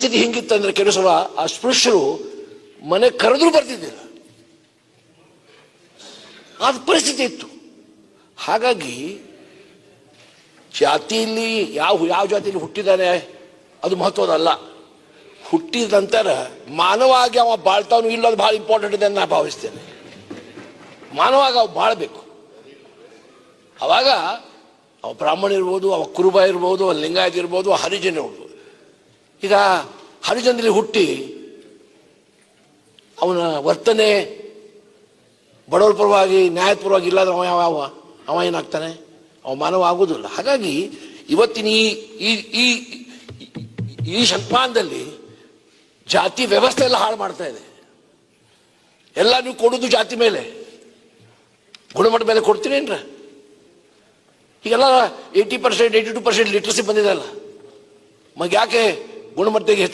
ಸ್ಥಿತಿ ಹಿಂಗಿತ್ತಂದ್ರೆ ಕೆಲವು ಸಲ ಅಸ್ಪೃಶ್ಯರು ಮನೆ ಕರೆದ್ರೂ ಬರ್ತಿದ್ದಿಲ್ಲ, ಅದು ಪರಿಸ್ಥಿತಿ ಇತ್ತು. ಹಾಗಾಗಿ ಜಾತಿಯಲ್ಲಿ ಯಾವ ಜಾತಿಯಲ್ಲಿ ಹುಟ್ಟಿದಾನೆ ಅದು ಮಹತ್ವದಲ್ಲ. ಹುಟ್ಟಿದ ನಂತರ ಮಾನವಾಗಿ ಅವ ಬಾಳ್ತಾವನು ಇಲ್ಲ, ಅದು ಭಾಳ ಇಂಪಾರ್ಟೆಂಟ್ ಇದೆ ಅಂತ ನಾನು ಭಾವಿಸ್ತೇನೆ. ಮಾನವಾಗಿ ಅವ ಬಾಳ್ಬೇಕು. ಅವಾಗ ಅವ ಬ್ರಾಹ್ಮಣ ಇರ್ಬೋದು, ಅವ ಕುರುಬ ಇರ್ಬೋದು, ಅವ ಲಿಂಗಾಯತ ಇರ್ಬೋದು, ಹರಿಜನ ಇರ್ಬೋದು. ಈಗ ಹರಿಜನರಲ್ಲಿ ಹುಟ್ಟಿ ಅವನ ವರ್ತನೆ ಬಡವರ ಪರವಾಗಿ ನ್ಯಾಯದ ಪರವಾಗಿ ಇಲ್ಲಾದ್ರೆ ಅವ ಏನಾಗ್ತಾನೆ? ಅವ ಮಾನವ ಆಗುವುದಿಲ್ಲ. ಹಾಗಾಗಿ ಇವತ್ತಿನ ಈ ಶತಮಾನದಲ್ಲಿ ಜಾತಿ ವ್ಯವಸ್ಥೆ ಎಲ್ಲ ಹಾಳು ಮಾಡ್ತಾ ಇದೆ. ಎಲ್ಲ ನೀವು ಕೊಡೋದು ಜಾತಿ ಮೇಲೆ, ಗುಣಮಟ್ಟ ಮೇಲೆ ಕೊಡ್ತೀರೇನ್ರ? ಈಗೆಲ್ಲ 80%, 82% ಲಿಟ್ರಸಿ ಬಂದಿದೆ ಅಲ್ಲ, ಯಾಕೆ ಗುಣಮಟ್ಟಕ್ಕೆ